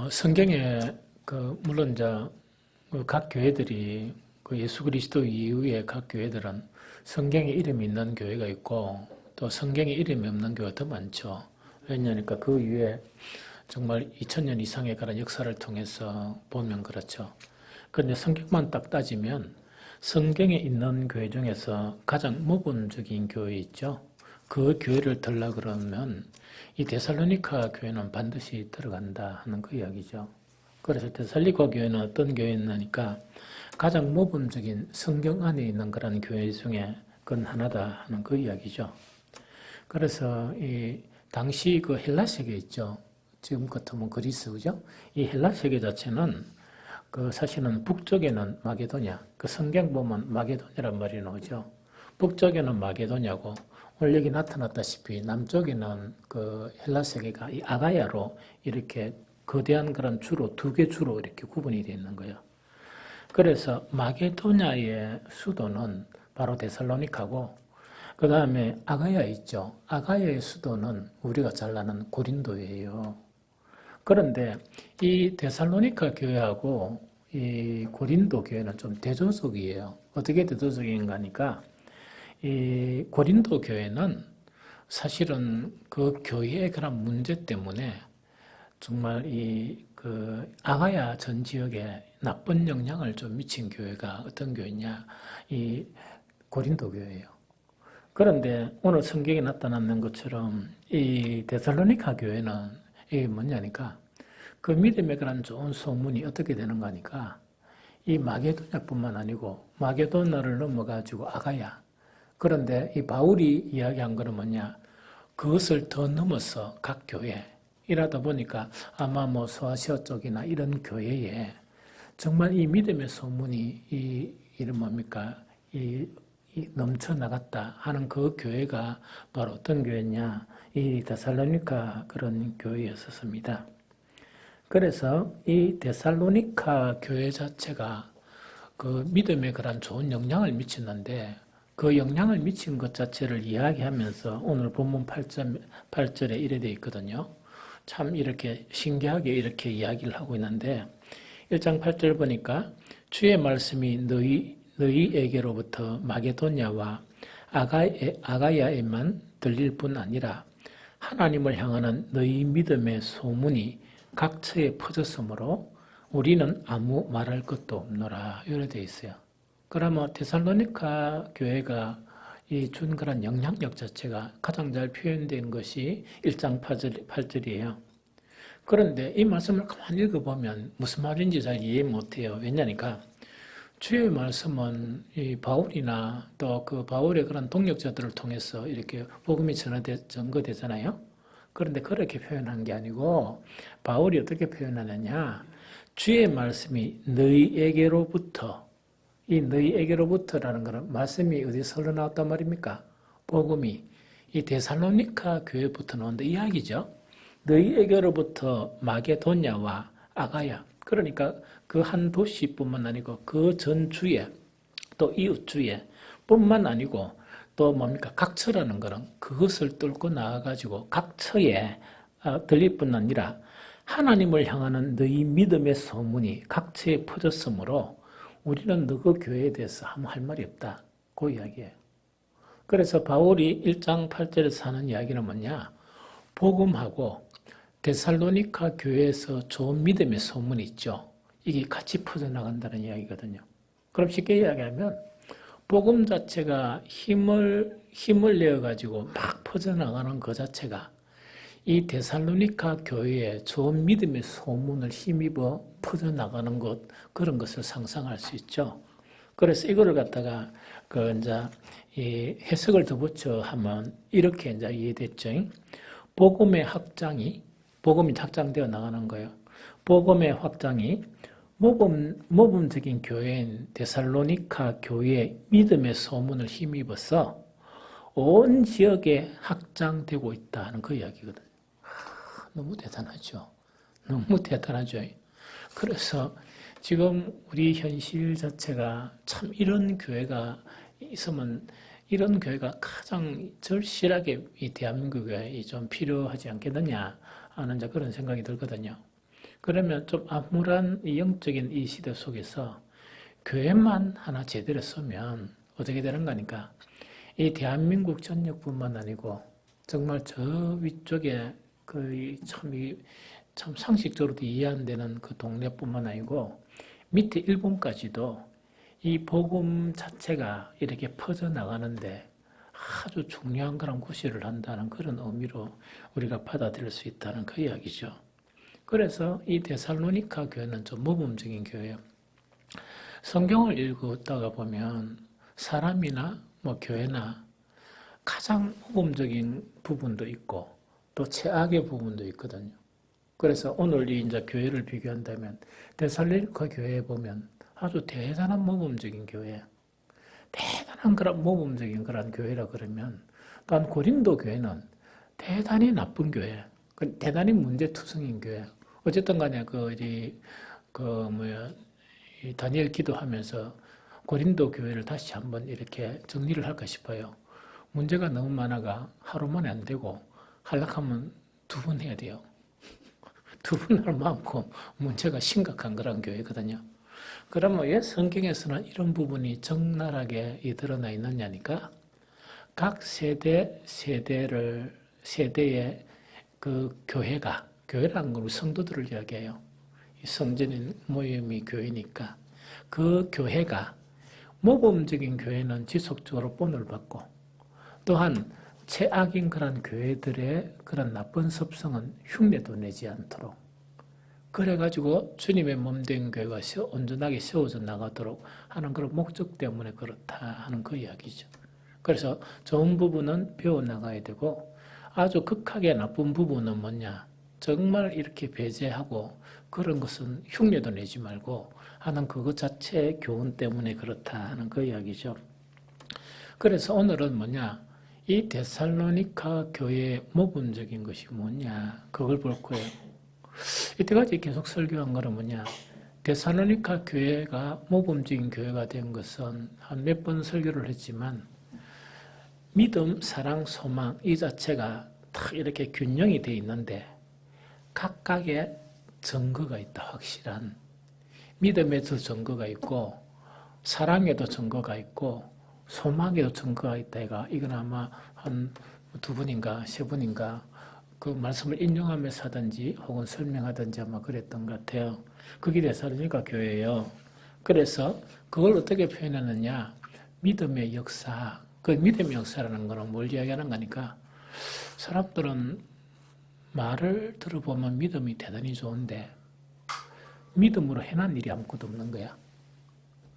성경에 물론 이제 각 교회들이 예수 그리스도 이후에 각 교회들은 성경에 이름이 있는 교회가 있고 또 성경에 이름이 없는 교회가 더 많죠. 왜냐하니까 그 이후에 정말 2000년 이상의 그런 역사를 통해서 보면 그렇죠. 그런데 성경만 딱 따지면 성경에 있는 교회 중에서 가장 모범적인 교회 있죠. 그 교회를 들라 그러면 이 데살로니가 교회는 반드시 들어간다 하는 그 이야기죠. 그래서 데살로니가 교회는 어떤 교회냐니까 가장 모범적인 성경 안에 있는 그런 교회 중에 그건 하나다 하는 그 이야기죠. 그래서 이 당시 그 헬라 세계 있죠. 지금 같으면 그리스, 그죠? 이 헬라 세계 자체는 사실은 북쪽에는 마게도냐, 성경 보면 마게도냐란 말이 나오죠. 북쪽에는 마게도냐고, 오늘 여기 나타났다시피 남쪽에는 헬라 세계가 이 아가야로 이렇게 거대한 그런 주로, 두 개 주로 이렇게 구분이 되어 있는 거예요. 그래서 마게도냐의 수도는 바로 데살로니카고, 그 다음에 아가야 있죠. 아가야의 수도는 우리가 잘 아는 고린도예요. 그런데 이 데살로니가 교회하고 이 고린도 교회는 좀 대조적이에요. 어떻게 대조적인가 하니까 이 고린도 교회는 사실은 그 교회의 그런 문제 때문에 정말 아가야 전 지역에 나쁜 영향을 좀 미친 교회가 어떤 교회냐? 이 고린도 교회예요. 그런데 오늘 성경에 나타나는 것처럼 이 데살로니가 교회는 이게 뭐냐니까 그 믿음의 그런 좋은 소문이 어떻게 되는가 하니까 이 마게도냐뿐만 아니고 마게도나를 넘어가지고 아가야. 그런데 이 바울이 이야기한 거는 뭐냐? 그것을 더 넘어서 각 교회 이라다 보니까 아마 뭐 소아시아 쪽이나 이런 교회에 정말 이 믿음의 소문이 이름 뭡니까? 이 넘쳐 나갔다 하는 그 교회가 바로 어떤 교회냐? 이 데살로니가 그런 교회였었습니다. 그래서 이 데살로니가 교회 자체가 그 믿음에 그런 좋은 영향을 미치는데 그 영향을 미친 것 자체를 이야기하면서 오늘 본문 8절에 이래 되어 있거든요. 참 이렇게 신기하게 이렇게 이야기를 하고 있는데 1장 8절 보니까 주의 말씀이 너희에게로부터 마게도냐와 아가야에만 들릴 뿐 아니라 하나님을 향하는 너희 믿음의 소문이 각처에 퍼졌으므로 우리는 아무 말할 것도 없노라. 이렇게 되어 있어요. 그러면 데살로니가 교회가 준 그런 영향력 자체가 가장 잘 표현된 것이 1장 8절이에요. 그런데 이 말씀을 가만히 읽어보면 무슨 말인지 잘 이해 못해요. 왜냐니까 주의 말씀은 이 바울이나 또 그 바울의 그런 동역자들을 통해서 이렇게 복음이 전거되잖아요. 그런데 그렇게 표현한 게 아니고 바울이 어떻게 표현하느냐? 주의 말씀이 너희에게로부터 이 너희에게로부터라는 것은 말씀이 어디서 흘러나왔단 말입니까? 복음이 이 데살로니가 교회부터 나온다 이야기죠. 너희에게로부터 마게도냐와 아가야 그러니까 그 한 도시뿐만 아니고 그 전주에 또 이웃주에 뿐만 아니고 또 뭡니까? 각처라는 것은 그것을 뚫고 나와가지고 각처에 들릴 뿐 아니라 하나님을 향하는 너희 믿음의 소문이 각처에 퍼졌으므로 우리는 너그 교회에 대해서 아무 할 말이 없다. 그 이야기예요. 그래서 바울이 1장 8절에서 하는 이야기는 뭐냐? 복음하고 데살로니가 교회에서 좋은 믿음의 소문이 있죠. 이게 같이 퍼져나간다는 이야기거든요. 그럼 쉽게 이야기하면 복음 자체가 힘을 내어가지고 막 퍼져나가는 그 자체가 이 데살로니가 교회에 좋은 믿음의 소문을 힘입어 퍼져나가는 것, 그런 것을 상상할 수 있죠. 그래서 이거를 갖다가 이 해석을 더 붙여 하면 이렇게 이제 이해됐죠. 복음이 확장되어 나가는 거예요. 복음의 확장이 모범적인 교회인 데살로니가 교회의 믿음의 소문을 힘입어서 온 지역에 확장되고 있다는 그 이야기거든요. 너무 대단하죠. 너무 대단하죠. 그래서 지금 우리 현실 자체가 참 이런 교회가 있으면 이런 교회가 가장 절실하게 이 대한민국에 좀 필요하지 않겠느냐 하는 그런 생각이 들거든요. 그러면 좀 암울한 이 영적인 이 시대 속에서 교회만 하나 제대로 서면 어떻게 되는 거니까 이 대한민국 전역뿐만 아니고 정말 저 위쪽에 참 상식적으로도 이해 안 되는 그 동네뿐만 아니고 밑에 일본까지도 이 복음 자체가 이렇게 퍼져나가는데 아주 중요한 그런 구실을 한다는 그런 의미로 우리가 받아들일 수 있다는 그 이야기죠. 그래서 이 데살로니가 교회는 좀 모범적인 교회예요. 성경을 읽다가 보면 사람이나 뭐 교회나 가장 모범적인 부분도 있고 또 최악의 부분도 있거든요. 그래서 오늘 이 이제 교회를 비교한다면 데살로니가 교회에 보면 아주 대단한 모범적인 교회, 대단한 그런 모범적인 그런 교회라 그러면 또한 고린도 교회는 대단히 나쁜 교회, 대단히 문제투성인 교회. 어쨌든 간에 이 다니엘 기도하면서 고린도 교회를 다시 한번 이렇게 정리를 할까 싶어요. 문제가 너무 많아가 하루 만에 안 되고 하려면 2번 해야 돼요. 2번 할 만큼 문제가 심각한 그런 교회거든요. 그러면 왜 성경에서는 이런 부분이 적나라하게 드러나 있느냐니까 각 세대의 그 교회라는 건 성도들을 이야기해요. 성전인 모임이 교회니까 그 교회가 모범적인 교회는 지속적으로 본을 받고 또한 최악인 그런 교회들의 그런 나쁜 습성은 흉내도 내지 않도록 그래가지고 주님의 몸된 교회가 온전하게 세워져 나가도록 하는 그런 목적 때문에 그렇다 하는 그 이야기죠. 그래서 좋은 부분은 배워나가야 되고 아주 극하게 나쁜 부분은 뭐냐 정말 이렇게 배제하고 그런 것은 흉내도 내지 말고 하는 그것 자체의 교훈 때문에 그렇다 하는 그 이야기죠. 그래서 오늘은 뭐냐 이 데살로니가 교회의 모범적인 것이 뭐냐 그걸 볼 거예요. 이때까지 계속 설교한 거는 뭐냐 데살로니가 교회가 모범적인 교회가 된 것은 한 몇 번 설교를 했지만 믿음, 사랑, 소망 이 자체가 딱 이렇게 균형이 되어 있는데 각각의 증거가 있다. 확실한 믿음에도 증거가 있고 사랑에도 증거가 있고 소망에도 증거가 있다. 이건 아마 한 2번인가 3번인가 그 말씀을 인용하면서 하든지 혹은 설명하든지 아마 그랬던 것 같아요. 그게 데살로니가 교회예요. 그래서 그걸 어떻게 표현하느냐 믿음의 역사. 그 믿음의 역사라는 거는 뭘 이야기하는 거니까 사람들은 말을 들어보면 믿음이 대단히 좋은데 믿음으로 해난 일이 아무것도 없는 거야.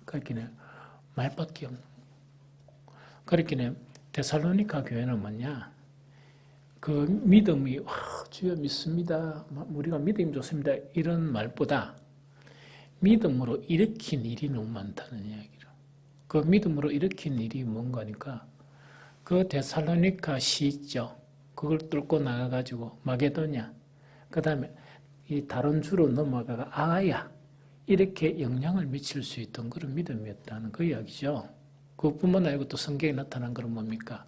그렇기는 말밖에 없는 거야. 그렇기는 데살로니가 교회는 뭐냐 그 믿음이 주여 믿습니다. 우리가 믿음이 좋습니다. 이런 말보다 믿음으로 일으킨 일이 너무 많다는 이야기로. 그 믿음으로 일으킨 일이 뭔가니까 그 데살로니가 시 있죠. 그걸 뚫고 나가가지고 마게도냐 그 다음에 이 다른 주로 넘어가가 아야 이렇게 영향을 미칠 수 있던 그런 믿음이었다는 그 이야기죠. 그뿐만 아니고 또 성경에 나타난 것은 뭡니까?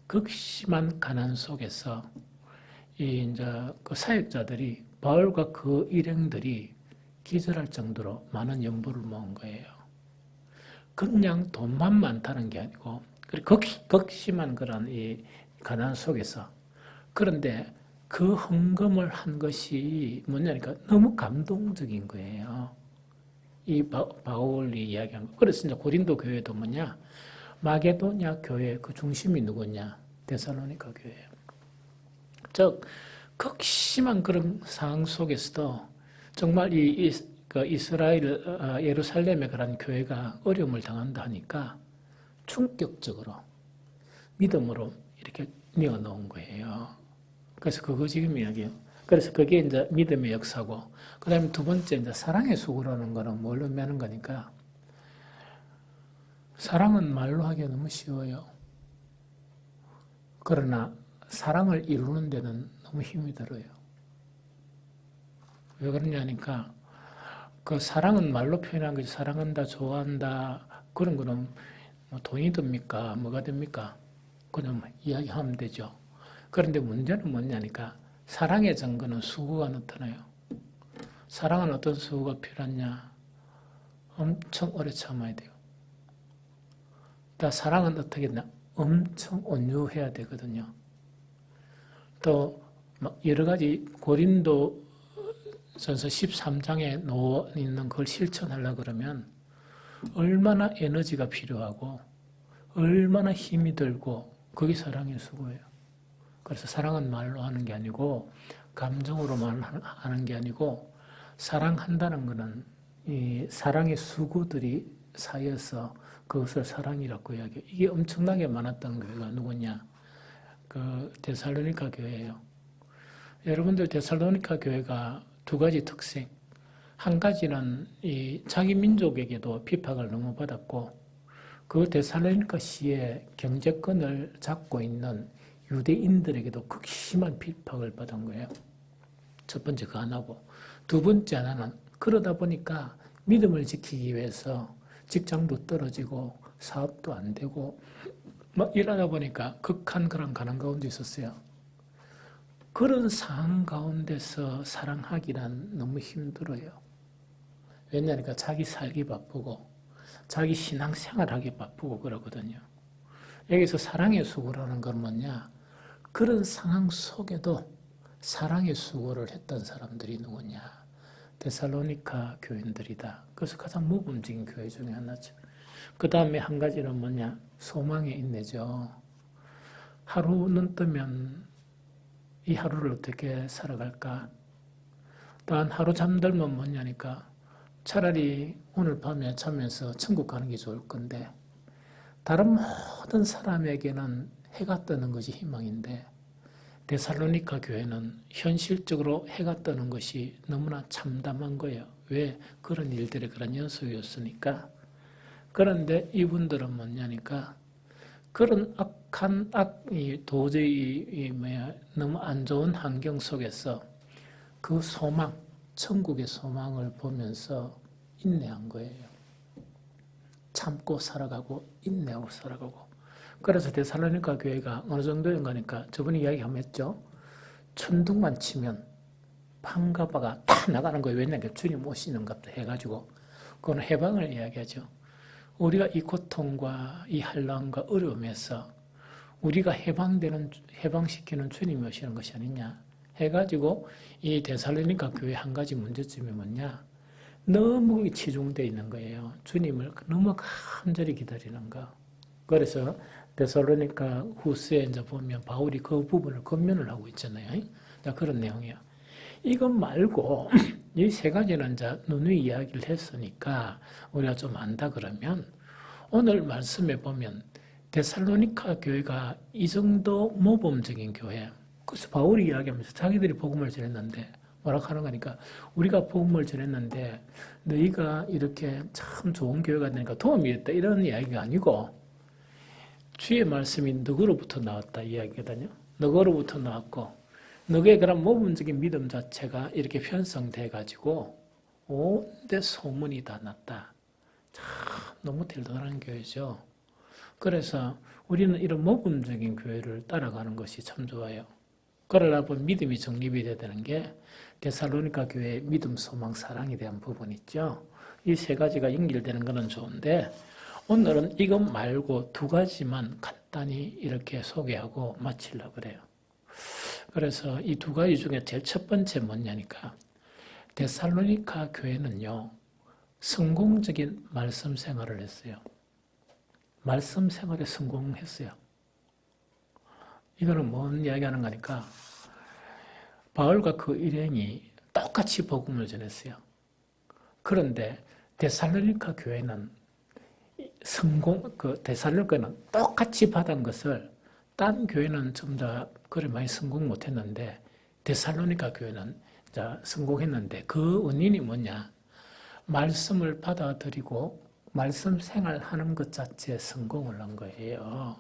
극심한 가난 속에서 이제 그 사역자들이 바울과 그 일행들이 기절할 정도로 많은 연보를 모은 거예요. 그냥 돈만 많다는 게 아니고 극심한 그런 이 가난 속에서 그런데 그 헌금을 한 것이 뭐냐니까 너무 감동적인 거예요. 이 바울이 이야기한 거. 그래서 이제 고린도 교회도 뭐냐 마게도냐 교회 그 중심이 누구냐 데살로니가 교회예요. 즉 극심한 그런 상황 속에서도 정말 그 이스라엘 예루살렘의 그런 교회가 어려움을 당한다 하니까 충격적으로 믿음으로 이렇게 내어놓은 거예요. 그래서 그거 지금 이야기해요. 그래서 그게 이제 믿음의 역사고, 그 다음에 2번째 이제 사랑의 수고라는 거는 뭘 의미하는 거니까, 사랑은 말로 하기가 너무 쉬워요. 그러나 사랑을 이루는 데는 너무 힘이 들어요. 왜 그러냐니까, 그 사랑은 말로 표현한 거지, 사랑한다, 좋아한다, 그런 거는 뭐 돈이 듭니까? 뭐가 됩니까? 그냥 이야기하면 되죠. 그런데 문제는 뭐냐니까, 사랑의 증거는 수고가 나타나요. 사랑은 어떤 수고가 필요하냐? 엄청 오래 참아야 돼요. 사랑은 어떻게 했나? 엄청 온유해야 되거든요. 또 여러 가지 고린도전서 13장에 놓여 있는 걸 실천하려고 그러면 얼마나 에너지가 필요하고 얼마나 힘이 들고 그게 사랑의 수고예요. 그래서 사랑은 말로 하는 게 아니고 감정으로만 하는 게 아니고 사랑한다는 것은 이 사랑의 수고들이 쌓여서 그것을 사랑이라고 이야기해요. 이게 엄청나게 많았던 교회가 누구냐? 그 데살로니가 교회예요. 여러분들 데살로니가 교회가 두 가지 특색. 한 가지는 이 자기 민족에게도 핍박을 너무 받았고 그 데살로니가 시의 경제권을 잡고 있는 유대인들에게도 극심한 핍박을 받은 거예요. 첫 번째 그 하나고 두 번째 하나는 그러다 보니까 믿음을 지키기 위해서 직장도 떨어지고 사업도 안 되고 막 이러다 보니까 극한 그런 가난 가운데 있었어요. 그런 상황 가운데서 사랑하기란 너무 힘들어요. 왜냐하니까 자기 살기 바쁘고 자기 신앙생활하기 바쁘고 그러거든요. 여기서 사랑의 수고라는 건 뭐냐? 그런 상황 속에도 사랑의 수고를 했던 사람들이 누구냐? 데살로니가 교인들이다. 그래서 가장 모범적인 교회 중에 하나죠. 그 다음에 한 가지는 뭐냐? 소망의 인내죠. 하루는 뜨면 이 하루를 어떻게 살아갈까? 단 하루 잠들면 뭐냐니까 차라리 오늘 밤에 자면서 천국 가는 게 좋을 건데 다른 모든 사람에게는 해가 뜨는 것이 희망인데 데살로니가 교회는 현실적으로 해가 뜨는 것이 너무나 참담한 거예요. 왜? 그런 일들이 그런 연속이었으니까. 그런데 이분들은 뭐냐니까 그런 악이 도저히 너무 안 좋은 환경 속에서 그 소망, 천국의 소망을 보면서 인내한 거예요. 참고 살아가고 인내하고 살아가고. 그래서 데살로니가 교회가 어느 정도인가니까 저번에 이야기 한번 했죠. 천둥만 치면 판가바가 다 나가는 거예요. 왜냐하면 주님 오시는 것도 해가지고 그건 해방을 이야기하죠. 우리가 이 고통과 이 한란과 어려움에서 우리가 해방시키는 주님이 오시는 것이 아니냐 해가지고 이 데살로니가 교회 한 가지 문제점이 뭐냐? 너무 치중되어 있는 거예요. 주님을 너무 간절히 기다리는 거. 그래서 데살로니가 후서에 이제 보면 바울이 그 부분을 권면을 하고 있잖아요. 자, 그런 내용이에요. 이것 말고 이 세 가지는 이제 누누이 이야기를 했으니까 우리가 좀 안다 그러면 오늘 말씀에 보면 데살로니가 교회가 이 정도 모범적인 교회. 그래서 바울이 이야기하면서 자기들이 복음을 전했는데 뭐라고 하는 거니까 우리가 복음을 전했는데 너희가 이렇게 참 좋은 교회가 되니까 도움이 됐다 이런 이야기가 아니고 주의 말씀이 너거로부터 나왔다 이야기거든요. 너거로부터 나왔고 너의 그런 모범적인 믿음 자체가 이렇게 편성돼 가지고 온데 소문이 다 났다. 참 너무 대단한 교회죠. 그래서 우리는 이런 모범적인 교회를 따라가는 것이 참 좋아요. 그러려면 믿음이 정립이 돼야 되는 게 데살로니가 교회의 믿음, 소망, 사랑에 대한 부분이 있죠. 이 세 가지가 연결되는 것은 좋은데 오늘은 이것 말고 두 가지만 간단히 이렇게 소개하고 마치려고 그래요. 그래서 이 두 가지 중에 제일 첫 번째 뭐냐니까 데살로니가 교회는요. 성공적인 말씀 생활을 했어요. 말씀 생활에 성공했어요. 이거는 뭔 이야기하는 거니까 바울과 그 일행이 똑같이 복음을 전했어요. 그런데 데살로니가 교회는 데살로니가는 똑같이 받은 것을 딴 교회는 좀 더 그리 많이 성공 못했는데 데살로니가 교회는 성공했는데 그 원인이 뭐냐? 말씀을 받아들이고 말씀 생활하는 것 자체에 성공을 한 거예요.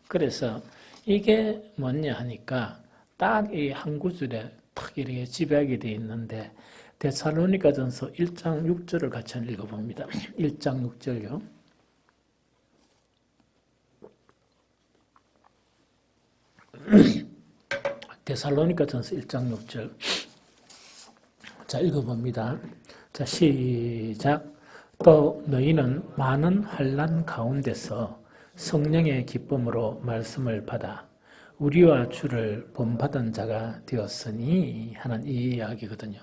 그래서 이게 뭐냐 하니까 딱 이 한 구절에 탁 이렇게 집약이 되어 있는데 데살로니가전서 1장 6절을 같이 읽어봅니다. 1장 6절요. 데살로니가전서 1장 6절 자, 읽어봅니다. 자, 시작. 또 너희는 많은 환난 가운데서 성령의 기쁨으로 말씀을 받아 우리와 주를 본받은 자가 되었으니 하는 이 이야기거든요.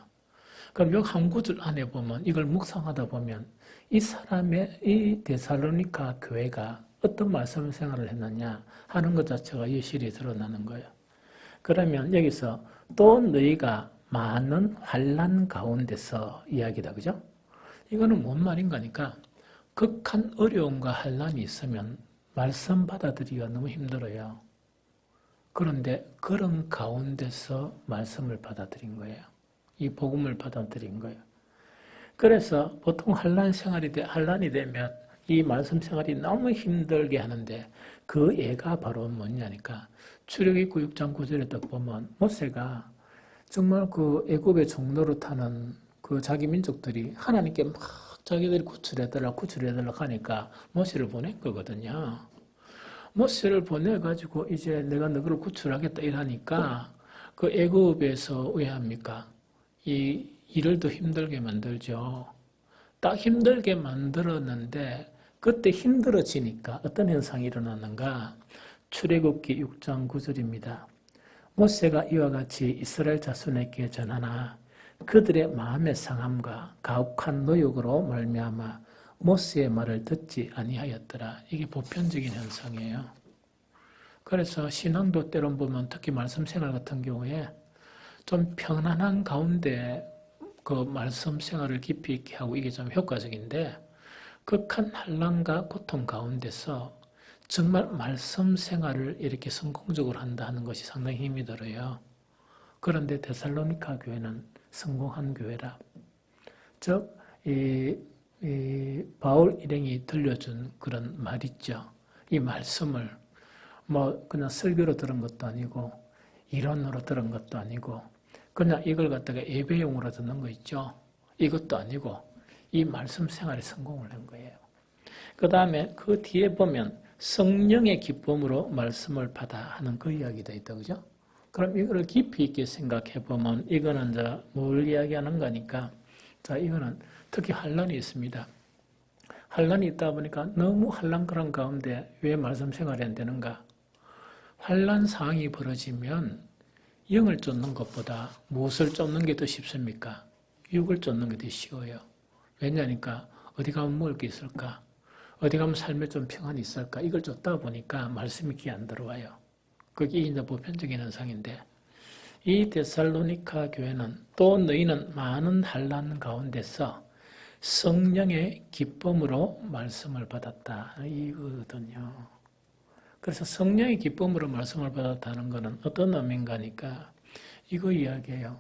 그럼 여기 한 구절 안에 보면 이걸 묵상하다 보면 이 사람의 이 데살로니가 교회가 어떤 말씀 생활을 했느냐 하는 것 자체가 여실히 드러나는 거예요. 그러면 여기서 또 너희가 많은 환난 가운데서 이야기다, 그죠? 이거는 뭔 말인가니까 극한 어려움과 환난이 있으면 말씀 받아들이기가 너무 힘들어요. 그런데 그런 가운데서 말씀을 받아들인 거예요. 이 복음을 받아들인 거예요. 그래서 보통 환난이 되면 이 말씀 생활이 너무 힘들게 하는데 그 예가 바로 뭐냐니까 출애굽기 6장 9절에 딱 보면 모세가 정말 그 애굽의 종로로 타는 그 자기 민족들이 하나님께 막 자기들이 구출해달라 하니까 모세를 보낸 거거든요. 모세를 보내가지고 이제 내가 너를 구출하겠다 이러니까 그 애굽에서 왜 합니까? 이 일을 더 힘들게 만들죠. 딱 힘들게 만들었는데 그때 힘들어지니까 어떤 현상이 일어나는가? 출애굽기 6장 9절입니다. 모세가 이와 같이 이스라엘 자손에게 전하나 그들의 마음의 상함과 가혹한 노역으로 말미암아 모세의 말을 듣지 아니하였더라. 이게 보편적인 현상이에요. 그래서 신앙도 때론 보면 특히 말씀 생활 같은 경우에 좀 편안한 가운데 그 말씀 생활을 깊이 있게 하고 이게 좀 효과적인데 극한 환난과 고통 가운데서 정말 말씀 생활을 이렇게 성공적으로 한다 하는 것이 상당히 힘이 들어요. 그런데 데살로니가 교회는 성공한 교회라. 즉, 바울 일행이 들려준 그런 말 있죠. 이 말씀을 뭐 그냥 설교로 들은 것도 아니고 이론으로 들은 것도 아니고 그냥 이걸 갖다가 예배용으로 듣는 거 있죠. 이것도 아니고 이 말씀 생활에 성공을 한 거예요. 그 다음에 그 뒤에 보면 성령의 기쁨으로 말씀을 받아 하는 그 이야기도 있다, 그죠? 그럼 이거를 깊이 있게 생각해 보면 이거는 이제 뭘 이야기하는 거니까 자, 이거는 특히 환난이 있습니다. 환난이 있다 보니까 너무 환난그런 가운데 왜 말씀 생활이 안 되는가? 환난 상황이 벌어지면 영을 쫓는 것보다 무엇을 쫓는 게 더 쉽습니까? 육을 쫓는 게 더 쉬워요. 왜냐니까 어디 가면 먹을 게 있을까? 어디 가면 삶에 좀 평안이 있을까? 이걸 쫓다 보니까 말씀이 귀에 안 들어와요. 그게 이제 보편적인 현상인데 이 데살로니가 교회는 또 너희는 많은 환난 가운데서 성령의 기쁨으로 말씀을 받았다. 이거거든요. 그래서 성령의 기쁨으로 말씀을 받았다는 것은 어떤 의미인가니까 이거 이야기해요.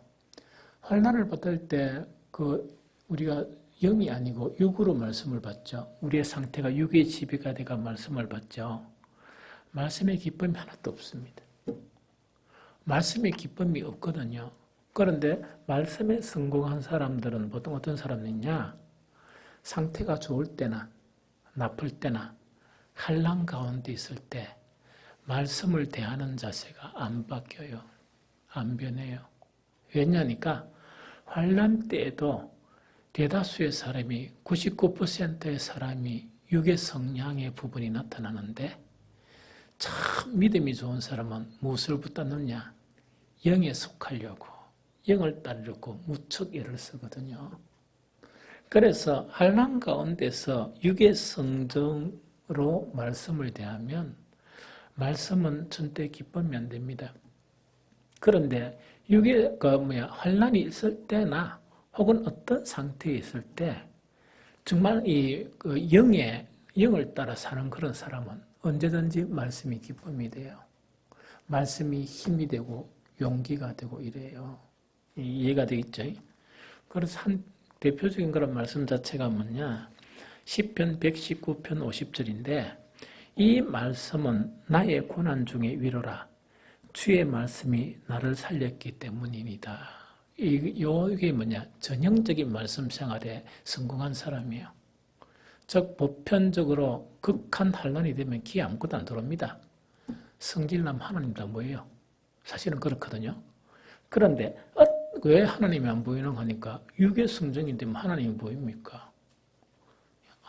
환난을 받을 때 우리가 영이 아니고 육으로 말씀을 받죠. 우리의 상태가 육의 지배가 되가 말씀을 받죠. 말씀의 기쁨이 하나도 없습니다. 말씀의 기쁨이 없거든요. 그런데 말씀에 성공한 사람들은 보통 어떤 사람이냐? 상태가 좋을 때나 나쁠 때나 환난 가운데 있을 때 말씀을 대하는 자세가 안 바뀌어요. 안 변해요. 왜냐니까 환난 때에도 대다수의 사람이 99%의 사람이 육의 성향의 부분이 나타나는데 참 믿음이 좋은 사람은 무엇을 붙잡느냐? 영에 속하려고 영을 따르려고 무척 애를 쓰거든요. 그래서 환난 가운데서 육의 성정으로 말씀을 대하면 말씀은 절대 기쁨이 안 됩니다. 그런데 육의 환난이 있을 때나 혹은 어떤 상태에 있을 때 정말 영을 따라 사는 그런 사람은 언제든지 말씀이 기쁨이 돼요. 말씀이 힘이 되고 용기가 되고 이래요. 이해가 되겠죠? 그래서 한 대표적인 그런 말씀 자체가 뭐냐? 시편 119편 50절인데 이 말씀은 나의 고난 중에 위로라. 주의 말씀이 나를 살렸기 때문입니다. 이게 뭐냐? 전형적인 말씀 생활에 성공한 사람이에요. 즉 보편적으로 극한 환난이 되면 귀에 아무것도 안 들어옵니다. 성질남 하나님 다 뭐예요? 사실은 그렇거든요. 그런데 왜 하나님이 안 보이는 하니까 육의 성정인데 하나님이 보입니까?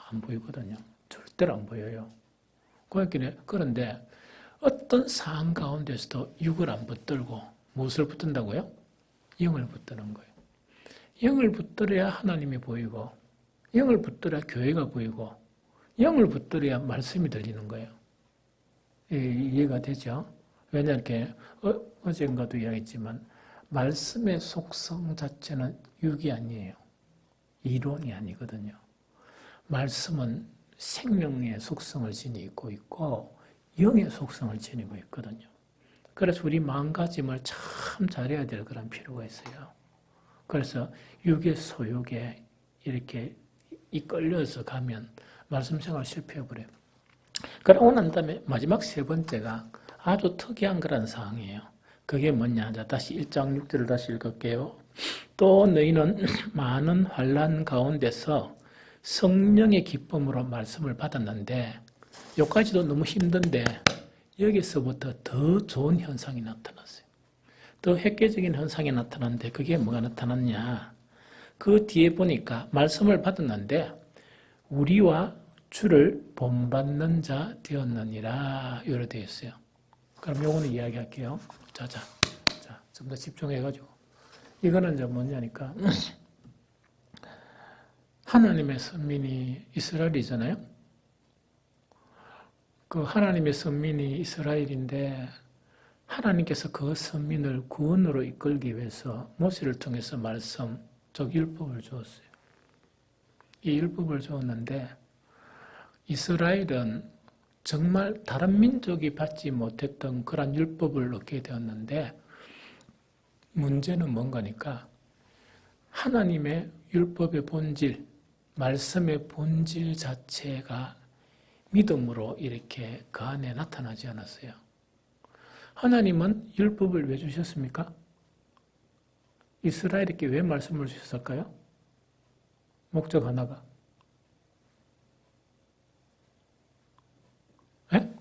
안 보이거든요. 절대로 안 보여요. 그런데 어떤 상황 가운데서도 육을 안 붙들고 무엇을 붙든다고요? 영을 붙드는 거예요. 영을 붙들어야 하나님이 보이고 영을 붙들어야 교회가 보이고 영을 붙들어야 말씀이 들리는 거예요. 이해가 되죠? 왜냐 이렇게 어젠가도 이야기했지만 말씀의 속성 자체는 육이 아니에요. 이론이 아니거든요. 말씀은 생명의 속성을 지니고 있고 영의 속성을 지니고 있거든요. 그래서 우리 마음가짐을 참 잘해야 될 그런 필요가 있어요. 그래서 육의 소욕에 이렇게 이끌려서 가면 말씀 생활 실패해버려요. 그러고 난 다음에 마지막 세 번째가 아주 특이한 그런 상황이에요. 그게 뭐냐? 자, 다시 1장 6절을 다시 읽을게요. 또 너희는 많은 환난 가운데서 성령의 기쁨으로 말씀을 받았는데 여기까지도 너무 힘든데 여기서부터 더 좋은 현상이 나타났어요. 더 획기적인 현상이 나타났는데 그게 뭐가 나타났냐? 그 뒤에 보니까 말씀을 받았는데 우리와 주를 본받는 자 되었느니라 이렇게 되어 있어요. 그럼 요거는 이야기할게요. 자, 좀 더 집중해가지고. 이거는 이제 뭐냐니까 하나님의 선민이 이스라엘이잖아요. 그 하나님의 선민이 이스라엘인데 하나님께서 그 선민을 구원으로 이끌기 위해서 모세를 통해서 말씀, 즉 율법을 주었어요. 이 율법을 주었는데 이스라엘은 정말 다른 민족이 받지 못했던 그런 율법을 얻게 되었는데 문제는 뭔가니까 하나님의 율법의 본질, 말씀의 본질 자체가 믿음으로 이렇게 그 안에 나타나지 않았어요. 하나님은 율법을 왜 주셨습니까? 이스라엘에게 왜 말씀을 주셨을까요? 목적 하나가. 네?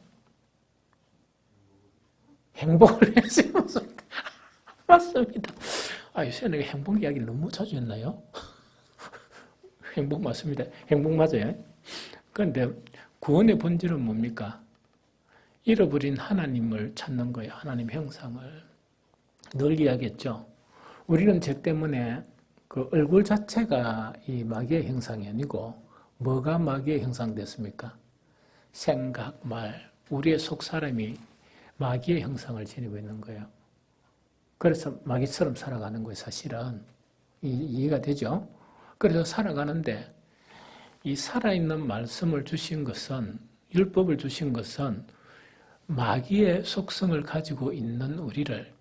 행복을 했어요. 맞습니다. 요새 내가 행복 이야기를 너무 자주 했나요? 행복 맞습니다. 행복 맞아요. 그런데 구원의 본질은 뭡니까? 잃어버린 하나님을 찾는 거예요. 하나님 형상을. 늘 이야기했죠. 우리는 죄 때문에 그 얼굴 자체가 이 마귀의 형상이 아니고 뭐가 마귀의 형상 됐습니까? 생각, 말, 우리의 속 사람이 마귀의 형상을 지니고 있는 거예요. 그래서 마귀처럼 살아가는 거예요, 사실은. 이해가 되죠? 그래서 살아가는데 이 살아있는 말씀을 주신 것은, 율법을 주신 것은 마귀의 속성을 가지고 있는 우리를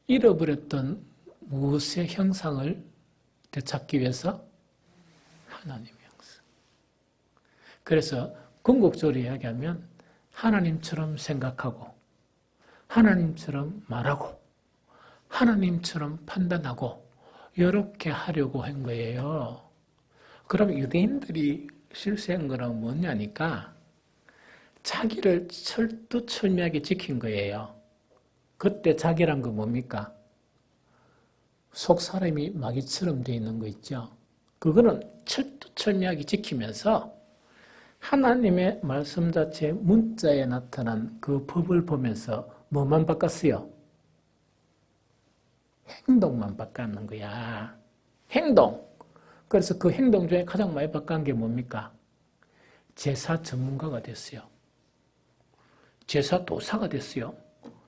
잃어버렸던 무엇의 형상을 되찾기 위해서? 하나님의 형상. 그래서 궁극적으로 이야기하면 하나님처럼 생각하고 하나님처럼 말하고 하나님처럼 판단하고 이렇게 하려고 한 거예요. 그럼 유대인들이 실수한 거는 뭐냐니까 자기를 철두철미하게 지킨 거예요. 그때 자기란 거 뭡니까? 속 사람이 마귀처럼 되어 있는 거 있죠. 그거는 철두철미하게 지키면서 하나님의 말씀 자체 문자에 나타난 그 법을 보면서 뭐만 바꿨어요? 행동만 바꾸는 거야. 행동. 그래서 그 행동 중에 가장 많이 바꾼 게 뭡니까? 제사 전문가가 됐어요. 제사 도사가 됐어요.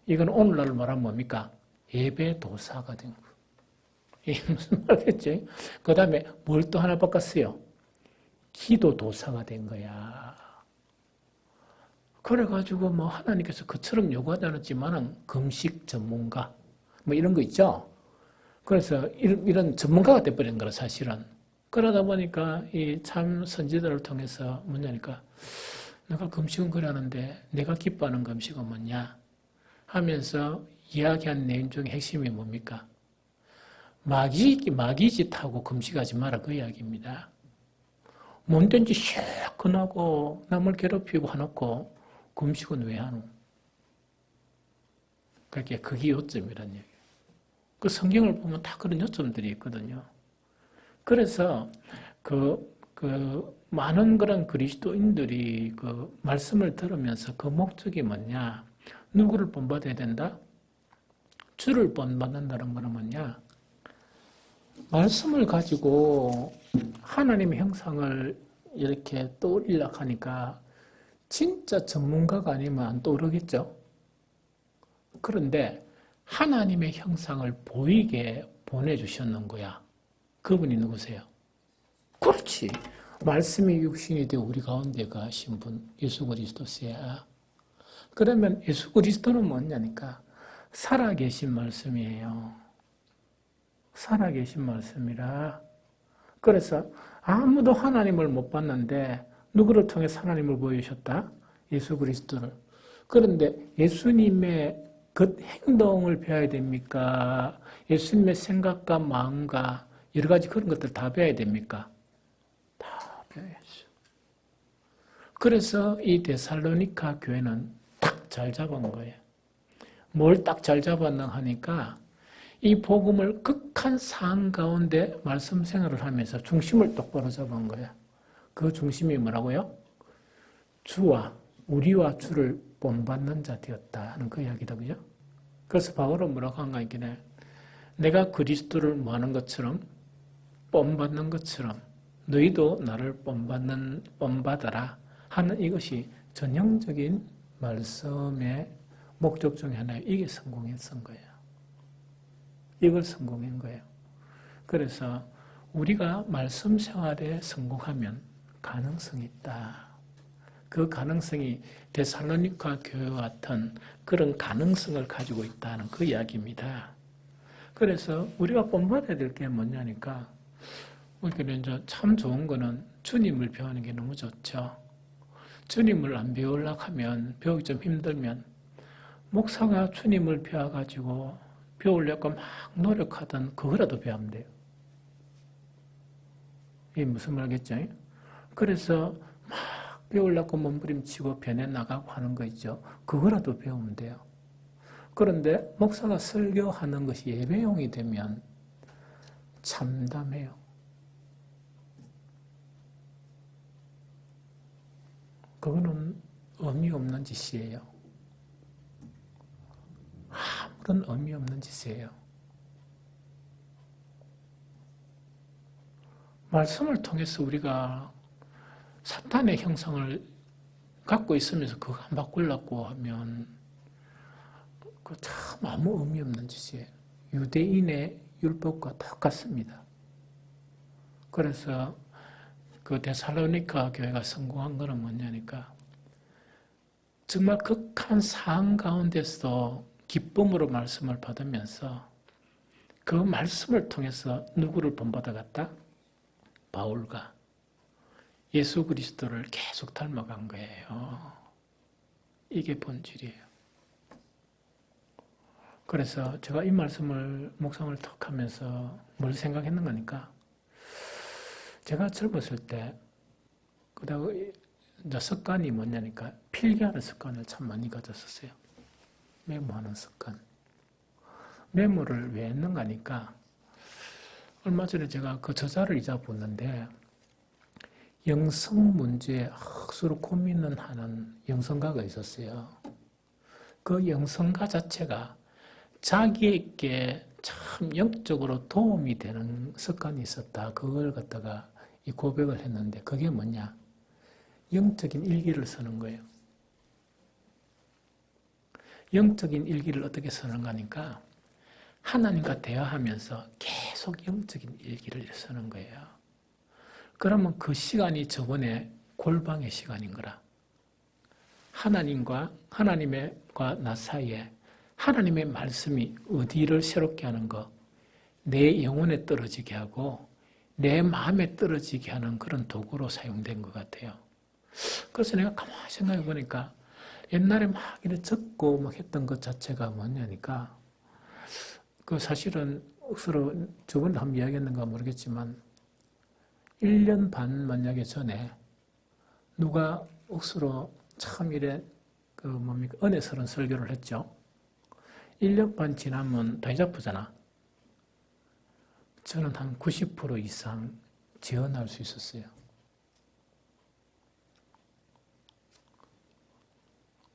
이건 오늘날 말하면 뭡니까? 예배 도사가 된 거예요. 이게 무슨 말이겠지? 그 다음에 뭘 또 하나 바꿨어요? 기도 도사가 된 거야. 그래가지고 뭐 하나님께서 그처럼 요구하지 않았지만은 금식 전문가 뭐 이런 거 있죠. 그래서 이런 전문가가 돼버린 거라 사실은. 그러다 보니까 이 참 선지자를 통해서 뭐냐니까 내가 금식은 그래 하는데 내가 기뻐하는 금식은 뭐냐 하면서 이야기한 내용 중에 핵심이 뭡니까? 마귀짓하고 금식하지 마라 그 이야기입니다. 뭔든지 시큰하고 남을 괴롭히고 하놓고 금식은 왜 하노? 그게 요점이란 얘기예요. 그 성경을 보면 다 그런 요점들이 있거든요. 그래서 많은 그런 그리스도인들이 그 말씀을 들으면서 그 목적이 뭐냐? 누구를 본받아야 된다? 주를 본받는다는 거는 뭐냐? 말씀을 가지고 하나님의 형상을 이렇게 떠올리려고 하니까 진짜 전문가가 아니면 안 떠오르겠죠? 그런데 하나님의 형상을 보이게 보내주셨는 거야. 그분이 누구세요? 그렇지. 말씀이 육신이 되어 우리 가운데 가신 분, 예수 그리스도세요. 그러면 예수 그리스도는 뭐냐니까 살아계신 말씀이에요. 살아계신 말씀이라. 그래서 아무도 하나님을 못 봤는데 누구를 통해 하나님을 보여주셨다? 예수 그리스도를. 그런데 예수님의 그 행동을 배워야 됩니까? 예수님의 생각과 마음과 여러 가지 그런 것들 다 배워야 됩니까? 다 배워야죠. 그래서 이 데살로니가 교회는 딱 잘 잡은 거예요. 뭘 딱 잘 잡았나 하니까 이 복음을 극한 상황 가운데 말씀 생활을 하면서 중심을 똑바로 잡은 거예요. 그 중심이 뭐라고요? 주와 우리와 주를 본받는 자 되었다 하는 그 이야기다. 그죠? 그래서 바울은 뭐라고 한가 있기는 내가 그리스도를 뭐하는 것처럼 본받는 것처럼 너희도 나를 본받아라 하는 이것이 전형적인 말씀의 목적 중에 하나예요. 이게 성공했던 거예요. 이걸 성공한 거예요. 그래서 우리가 말씀 생활에 성공하면 가능성이 있다. 그 가능성이 데살로니가 교회와 같은 그런 가능성을 가지고 있다는 그 이야기입니다. 그래서 우리가 본받아야 될 게 뭐냐니까 우리는 이제 참 좋은 거는 주님을 배우는 게 너무 좋죠. 주님을 안 배우려고 하면 배우기 좀 힘들면 목사가 주님을 배워가지고 배우려고 막 노력하던 그거라도 배우면 돼요. 이게 무슨 말이겠죠? 그래서 막 배우려고 몸부림치고 변해 나가고 하는 거 있죠. 그거라도 배우면 돼요. 그런데 목사가 설교하는 것이 예배용이 되면 참담해요. 그거는 의미 없는 짓이에요. 아무런 의미 없는 짓이에요. 말씀을 통해서 우리가 사탄의 형상을 갖고 있으면서 그거 안 바꾸려고 하면 그 참 아무 의미 없는 짓이에요. 유대인의 율법과 똑같습니다. 그래서 그 데살로니가 교회가 성공한 거는 뭐냐니까 정말 극한 상황 가운데서 기쁨으로 말씀을 받으면서 그 말씀을 통해서 누구를 본받아갔다? 바울과 예수 그리스도를 계속 닮아간 거예요. 이게 본질이에요. 그래서 제가 이 말씀을 묵상을 턱 하면서 뭘 생각했는 거니까 제가 젊었을 때 그다음 이제 습관이 뭐냐니까 필기하는 습관을 참 많이 가졌었어요. 메모하는 습관. 메모를 왜 했는가 하니까 얼마 전에 제가 그 저자를 이자 봤는데 영성 문제에 억수로 고민을 하는 영성가가 있었어요. 그 영성가 자체가 자기에게 참 영적으로 도움이 되는 습관이 있었다. 그걸 갖다가 이 고백을 했는데 그게 뭐냐? 영적인 일기를 쓰는 거예요. 영적인 일기를 어떻게 쓰는가 하니까 하나님과 대화하면서 계속 영적인 일기를 쓰는 거예요. 그러면 그 시간이 저번에 골방의 시간인 거라. 하나님과 나 사이에 하나님의 말씀이 어디를 새롭게 하는 거, 내 영혼에 떨어지게 하고 내 마음에 떨어지게 하는 그런 도구로 사용된 것 같아요. 그래서 내가 가만히 생각해 보니까 옛날에 막 이렇게 적고 막 했던 것 자체가 뭐냐니까 그 사실은 억수로 저번에 한번 이야기했는가 모르겠지만 1년 반 만약에 전에 누가 억수로 참 이래 은혜스러운 설교를 했죠. 1년 반 지나면 다 잊어버리잖아. 저는 한 90% 이상 재현할 수 있었어요.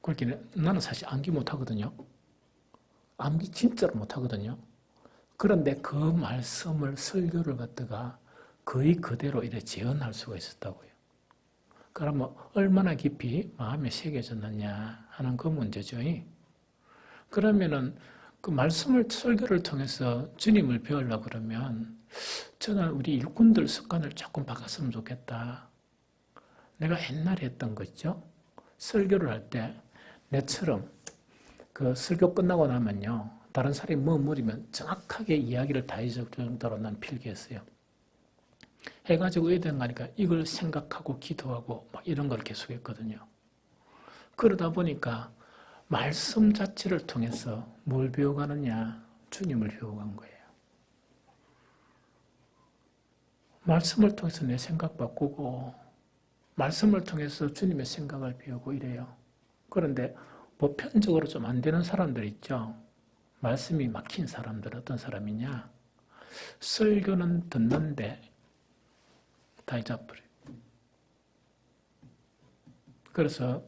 그렇게 나는 사실 암기 못하거든요. 암기 진짜로 못하거든요. 그런데 그 말씀을 설교를 갖다가 거의 그대로 이렇게 재현할 수가 있었다고요. 그러면 얼마나 깊이 마음에 새겨졌느냐 하는 그 문제죠. 그러면은 그 말씀을 설교를 통해서 주님을 배우려고 그러면 저는 우리 일꾼들 습관을 조금 바꿨으면 좋겠다. 내가 옛날에 했던 거 있죠? 설교를 할 때 내처럼 그 설교 끝나고 나면요. 다른 사람이 머무르면 정확하게 이야기를 다 잊을 정도로 난 필기했어요. 해가지고 의대에 가니까 이걸 생각하고 기도하고 막 이런 걸 계속 했거든요. 그러다 보니까 말씀 자체를 통해서 뭘 배워가느냐? 주님을 배워간 거예요. 말씀을 통해서 내 생각 바꾸고 말씀을 통해서 주님의 생각을 배우고 이래요. 그런데 보편적으로 좀 안 되는 사람들 있죠. 말씀이 막힌 사람들 어떤 사람이냐? 설교는 듣는데 다 잊어버려요. 그래서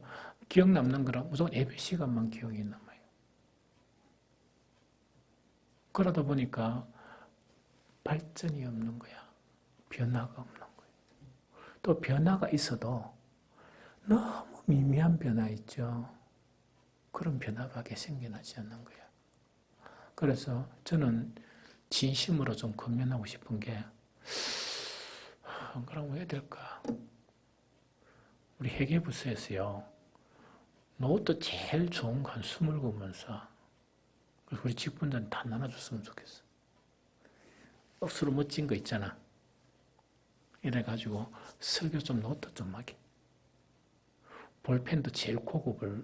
기억 남는 거는 무조건 예배 시간만 기억이 남아요. 그러다 보니까 발전이 없는 거야. 변화가 없는 거예요. 또 변화가 있어도 너무 미미한 변화 있죠. 그런 변화밖에 생겨나지 않는 거야. 그래서 저는 진심으로 좀 권면하고 싶은 게 그럼 왜 될까? 우리 회계부서에서요. 너도 제일 좋은 거 한 20권만 그래서 우리 직분자는 다 나눠줬으면 좋겠어. 억수로 멋진 거 있잖아. 이래가지고 설교 좀 노트 좀 하게. 볼펜도 제일 고급을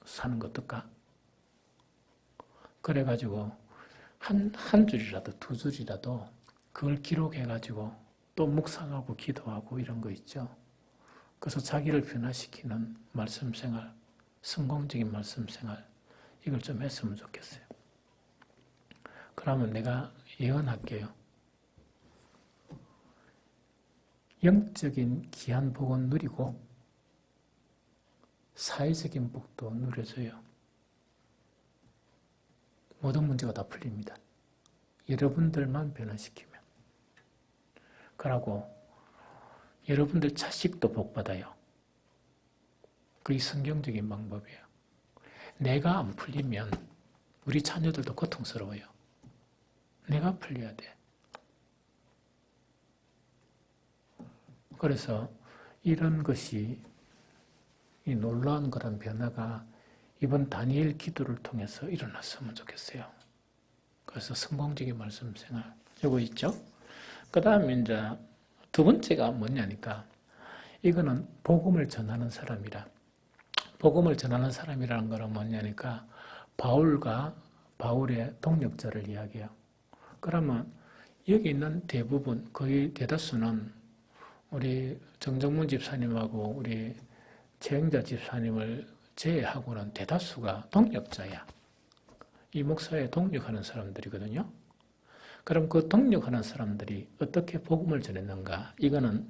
사는 거 어떨까? 그래가지고 한 줄이라도 두 줄이라도 그걸 기록해가지고 또 묵상하고 기도하고 이런 거 있죠. 그래서 자기를 변화시키는 말씀생활, 성공적인 말씀생활 이걸 좀 했으면 좋겠어요. 그러면 내가 예언할게요. 영적인 귀한 복은 누리고 사회적인 복도 누려져요. 모든 문제가 다 풀립니다. 여러분들만 변화시키면. 그러고 여러분들 자식도 복받아요. 그게 성경적인 방법이에요. 내가 안 풀리면 우리 자녀들도 고통스러워요. 내가 풀려야 돼. 그래서 이런 것이 이 놀라운 그런 변화가 이번 다니엘 기도를 통해서 일어났으면 좋겠어요. 그래서 성공적인 말씀 생활 이거 있죠. 그 다음에 이제 두 번째가 뭐냐니까 이거는 복음을 전하는 사람이라. 복음을 전하는 사람이라는 거는 뭐냐니까 바울과 바울의 동력자를 이야기해요. 그러면 여기 있는 대부분 거의 대다수는 우리 정정문 집사님하고 우리 최영자 집사님을 제외하고는 대다수가 동력자야. 이 목사에 동력하는 사람들이거든요. 그럼 그 동력하는 사람들이 어떻게 복음을 전했는가? 이거는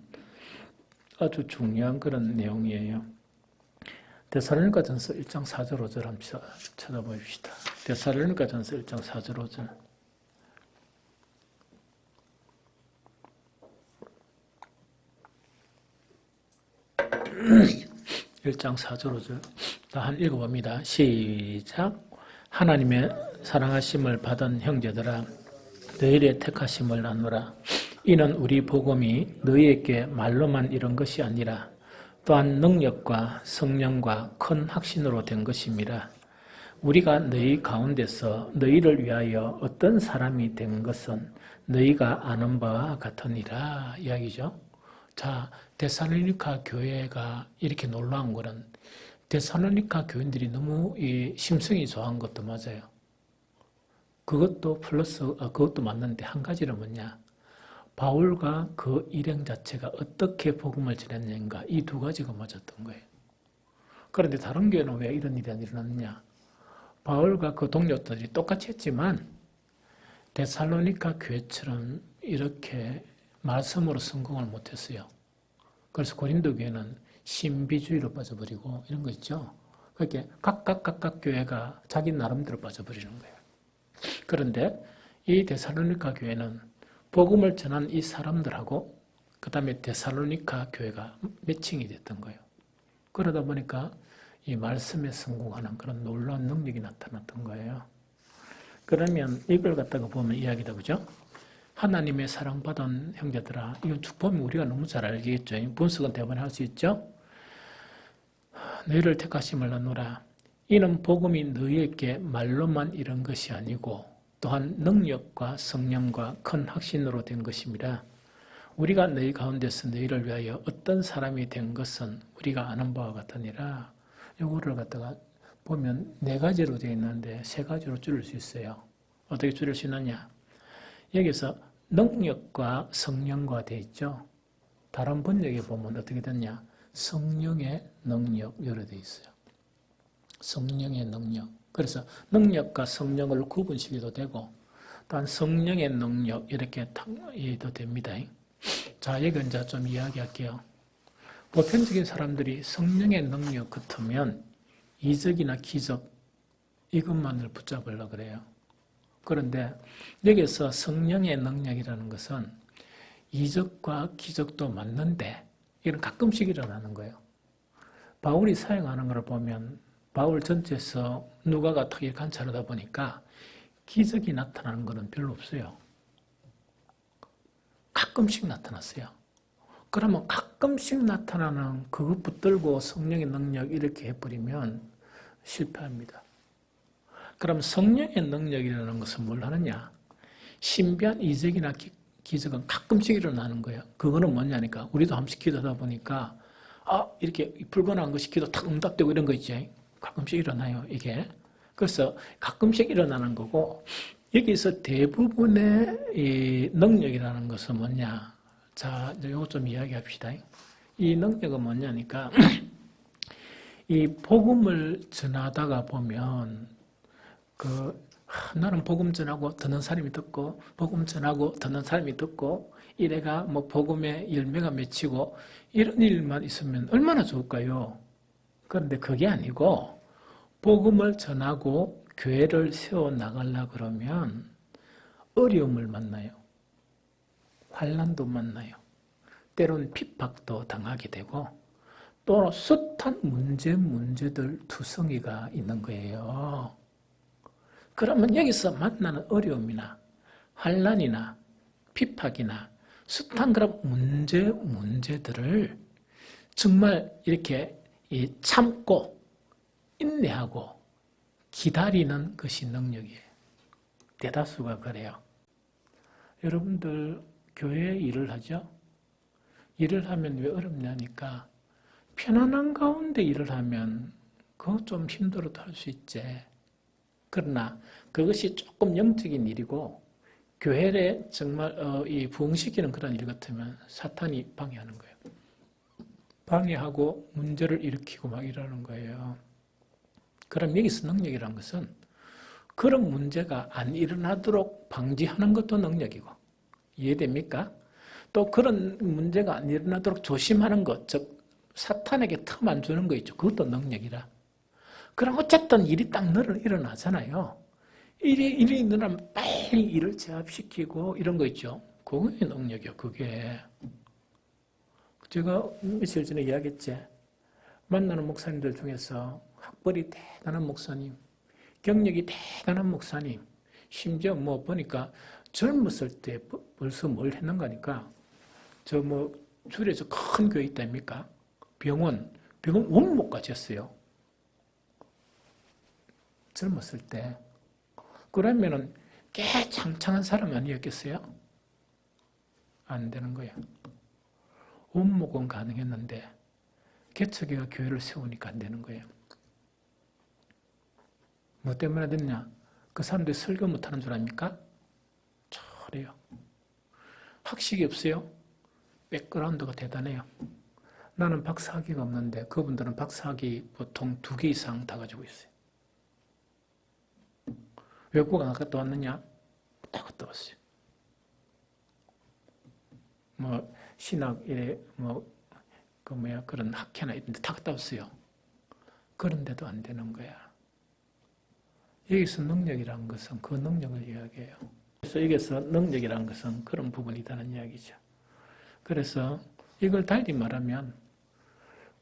아주 중요한 그런 내용이에요. 데살로니가전서 1장 4절 5절 한번 찾아봅시다. 데살로니가전서 1장 4절 5절. (1장 4절 5절) 다 한 읽어봅니다. 시작. 하나님의 사랑하심을 받은 형제들아 너희의 택하심을 나누라. 이는 우리 복음이 너희에게 말로만 이런 것이 아니라 또한 능력과 성령과 큰 확신으로 된 것임이라. 우리가 너희 가운데서 너희를 위하여 어떤 사람이 된 것은 너희가 아는 바와 같으니라 이야기죠. 자, 데살로니가 교회가 이렇게 놀라운 거는 데살로니가 교인들이 너무 이 심성이 좋아한 것도 맞아요. 그것도 플러스, 그것도 맞는데 한 가지는 뭐냐? 바울과 그 일행 자체가 어떻게 복음을 전했는가 이 두 가지가 맞았던 거예요. 그런데 다른 교회는 왜 이런 일이 안 일어났느냐? 바울과 그 동료들이 똑같이 했지만 데살로니가 교회처럼 이렇게 말씀으로 성공을 못했어요. 그래서 고린도 교회는 신비주의로 빠져버리고 이런 거 있죠. 그렇게 각각 교회가 자기 나름대로 빠져버리는 거예요. 그런데 이 데살로니가 교회는 복음을 전한 이 사람들하고 그 다음에 데살로니가 교회가 매칭이 됐던 거예요. 그러다 보니까 이 말씀에 성공하는 그런 놀라운 능력이 나타났던 거예요. 그러면 이걸 갖다가 보면 이야기다, 그죠? 하나님의 사랑받은 형제들아, 이건 쭉 보면 우리가 너무 잘 알겠죠. 분석은 대부분 할 수 있죠. 너희를 택하심을 나누라. 이는 복음이 너희에게 말로만 이런 것이 아니고 또한 능력과 성령과 큰 확신으로 된 것입니다. 우리가 너희 가운데서 너희를 위하여 어떤 사람이 된 것은 우리가 아는 바와 같으니라. 이거를 갖다가 보면 4가지로 되어 있는데 3가지로 줄일 수 있어요. 어떻게 줄일 수 있느냐? 여기서 능력과 성령과 되어 있죠. 다른 번역에 보면 어떻게 됐냐? 성령의 능력 이렇게 되어 있어요. 성령의 능력. 그래서 능력과 성령을 구분시켜도 되고 또한 성령의 능력 이렇게 도 됩니다. 자, 여기 이제 좀 이야기할게요. 보편적인 사람들이 성령의 능력 같으면 이적이나 기적 이것만을 붙잡으려고 그래요. 그런데 여기서 성령의 능력이라는 것은 이적과 기적도 맞는데 이건 가끔씩 일어나는 거예요. 바울이 사용하는 걸 보면 바울 전체에서 누가가 특히 관찰하다 보니까 기적이 나타나는 것은 별로 없어요. 가끔씩 나타났어요. 그러면 가끔씩 나타나는 그것 붙들고 성령의 능력 이렇게 해버리면 실패합니다. 그럼 성령의 능력이라는 것은 뭘 하느냐? 신비한 이적이나 기적은 가끔씩 일어나는 거예요. 그거는 뭐냐니까 우리도 한 번씩 기도하다 보니까 이렇게 불건한 것이 기도 탁 응답되고 이런 거 있지. 가끔씩 일어나요, 이게. 그래서 가끔씩 일어나는 거고 여기서 대부분의 이 능력이라는 것은 뭐냐? 자, 이제 이거 좀 이야기합시다. 이 능력은 뭐냐니까 이 복음을 전하다가 보면 나는 복음 전하고 듣는 사람이 듣고 복음 전하고 듣는 사람이 듣고 이래가 뭐 복음의 열매가 맺히고 이런 일만 있으면 얼마나 좋을까요? 그런데 그게 아니고 복음을 전하고 교회를 세워 나가려고 그러면 어려움을 만나요. 환난도 만나요. 때로는 핍박도 당하게 되고 또 숱한 문제들 투성이가 있는 거예요. 그러면 여기서 만나는 어려움이나 환난이나 핍박이나 숱한 그런 문제들을 정말 이렇게 참고 인내하고 기다리는 것이 능력이에요. 대다수가 그래요. 여러분들 교회에 일을 하죠? 일을 하면 왜 어렵냐니까 편안한 가운데 일을 하면 그거 좀 힘들어도 할 수 있지. 그러나 그것이 조금 영적인 일이고 교회에 정말 이 부흥시키는 그런 일 같으면 사탄이 방해하는 거예요. 방해하고 문제를 일으키고 막 이러는 거예요. 그럼 여기서 능력이라는 것은 그런 문제가 안 일어나도록 방지하는 것도 능력이고 이해됩니까? 또 그런 문제가 안 일어나도록 조심하는 것, 즉 사탄에게 틈 안 주는 거 있죠. 그것도 능력이라. 그럼 어쨌든 일이 딱 일어나잖아요. 일이 일어나면 빨리 일을 제압시키고 이런 거 있죠. 그게 능력이요. 그게. 제가 며칠 전에 이야기했지. 만나는 목사님들 중에서 학벌이 대단한 목사님, 경력이 대단한 목사님, 심지어 뭐 보니까 젊었을 때 벌써 뭘 했는가니까 줄에서 큰 교회 있다입니까? 병원 원목까지 했어요. 젊었을 때. 그러면은 꽤 창창한 사람 아니었겠어요? 안 되는 거야. 원목은 가능했는데 개척이가 교회를 세우니까 안 되는 거예요. 뭐 때문에 됐냐? 그 사람들이 설교 못하는 줄 압니까? 저래요. 학식이 없어요? 백그라운드가 대단해요. 나는 박사학위가 없는데 그분들은 박사학위 보통 2개 이상 다 가지고 있어요. 외국 안 갔다 왔느냐? 다 갔다 왔어요. 뭐 신학 이래 그런 학회나 이런 데 다 갔다 왔어요. 그런데도 안 되는 거야. 여기서 능력이라는 것은 그 능력을 이야기해요. 그래서 여기서 능력이라는 것은 그런 부분이라는 이야기죠. 그래서 이걸 달리 말하면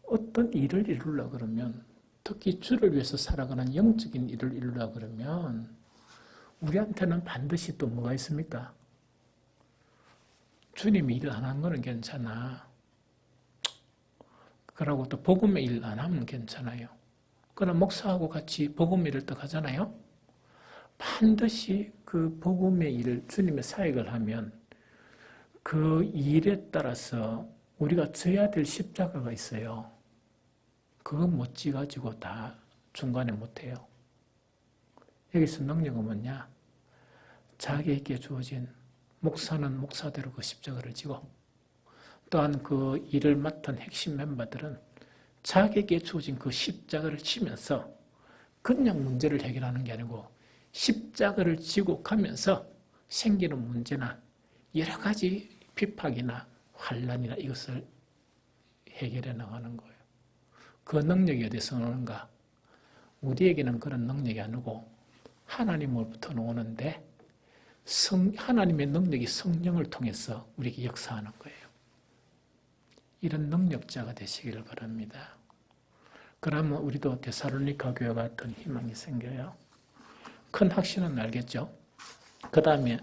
어떤 일을 이루려고 그러면, 특히 주를 위해서 살아가는 영적인 일을 이루려고 그러면 우리한테는 반드시 또 뭐가 있습니까? 주님이 일 안 하는 거는 괜찮아. 그러고 또 복음의 일 안 하면 괜찮아요. 그러나 목사하고 같이 복음의 일을 또 하잖아요. 반드시 그 복음의 일을, 주님의 사역을 하면 그 일에 따라서 우리가 져야 될 십자가가 있어요. 그거 못 지가지고 다 중간에 못해요. 여기서 능력은 뭐냐? 자기에게 주어진, 목사는 목사대로 그 십자가를 지고, 또한 그 일을 맡은 핵심 멤버들은 자기에게 주어진 그 십자가를 지면서 그냥 문제를 해결하는 게 아니고 십자가를 지고 가면서 생기는 문제나 여러 가지 핍박이나 환난이나 이것을 해결해 나가는 거예요. 그 능력이 어디서 오는가? 우리에게는 그런 능력이 아니고 하나님으로부터 오는데, 하나님의 능력이 성령을 통해서 우리에게 역사하는 거예요. 이런 능력자가 되시기를 바랍니다. 그러면 우리도 데살로니가 교회 같은 희망이 생겨요. 큰 확신은 알겠죠? 그 다음에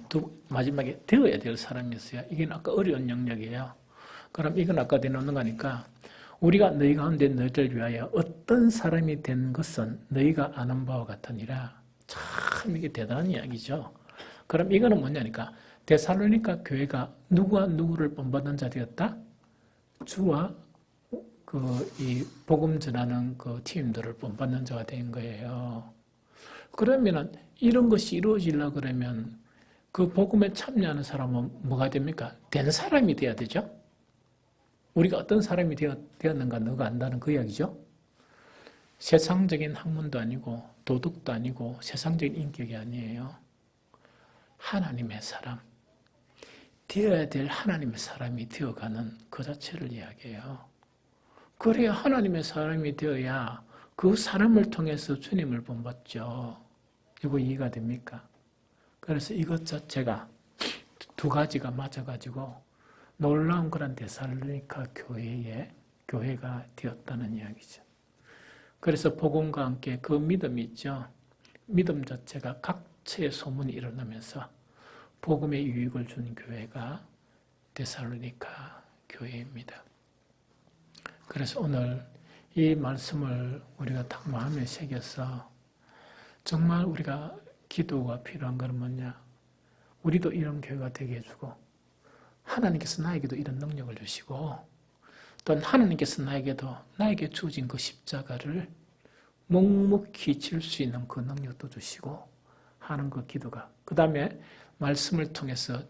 마지막에 되어야 될 사람이 있어요. 이게 아까 어려운 영역이에요. 그럼 이건 아까 내놓는 거니까, 우리가 너희 가운데 너희를 위하여 어떤 사람이 된 것은 너희가 아는 바와 같으니라. 참 이게 대단한 이야기죠. 그럼 이거는 뭐냐니까, 데살로니가 교회가 누구와 누구를 본받는 자 되었다? 주와 이 복음 전하는 그 팀들을 본받는 자가 된 거예요. 그러면은 이런 것이 이루어지려고 그러면 그 복음에 참여하는 사람은 뭐가 됩니까? 된 사람이 돼야 되죠? 우리가 어떤 사람이 되었는가 너가 안다는 그 이야기죠? 세상적인 학문도 아니고 도덕도 아니고 세상적인 인격이 아니에요. 하나님의 사람, 되어야 될 하나님의 사람이 되어가는 그 자체를 이야기해요. 그래야 하나님의 사람이 되어야 그 사람을 통해서 주님을 본받죠. 이거 이해가 됩니까? 그래서 이것 자체가 두 가지가 맞아가지고 놀라운 그런 데살로니가 교회가 되었다는 이야기죠. 그래서 복음과 함께 그 믿음이 있죠. 믿음 자체가 각처에 소문이 일어나면서 복음의 유익을 준 교회가 데살로니가 교회입니다. 그래서 오늘 이 말씀을 우리가 딱 마음에 새겨서 정말 우리가 기도가 필요한 건 뭐냐? 우리도 이런 교회가 되게 해주고, 하나님께서 나에게도 이런 능력을 주시고, 또한 하나님께서 나에게 주어진 그 십자가를 묵묵히 질 수 있는 그 능력도 주시고 하는 그 기도가, 그 다음에 말씀을 통해서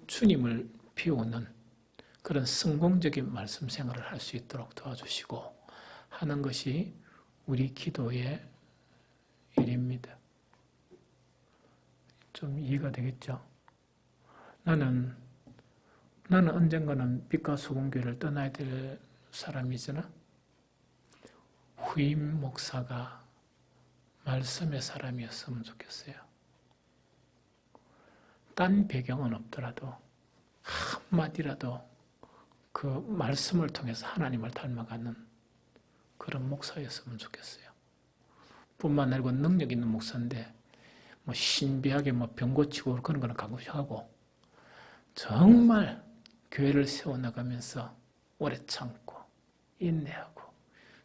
주님을 비우는 그런 성공적인 말씀 생활을 할 수 있도록 도와주시고 하는 것이 우리 기도의 일입니다. 좀 이해가 되겠죠? 나는 언젠가는 빛과 소금교회를 떠나야 될 사람이잖아. 후임 목사가 말씀의 사람이었으면 좋겠어요. 딴 배경은 없더라도 한마디라도 그 말씀을 통해서 하나님을 닮아가는 그런 목사였으면 좋겠어요. 뿐만 아니고 능력 있는 목사인데 뭐 신비하게 뭐 병 고치고 그런 거는 가고하고 정말 교회를 세워나가면서 오래 참고 인내하고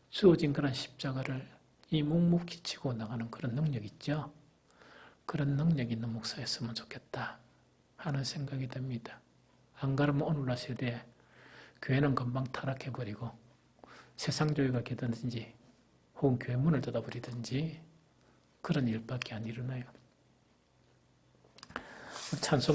주어진 그런 십자가를 이 묵묵히 지고 나가는 그런 능력 있죠. 그런 능력 있는 목사였으면 좋겠다 하는 생각이 듭니다. 안 그러면 오늘날 세대에 교회는 금방 타락해버리고 세상교회가 되든지 혹은 교회 문을 닫아버리든지 그런 일밖에 안 일어나요. 찬송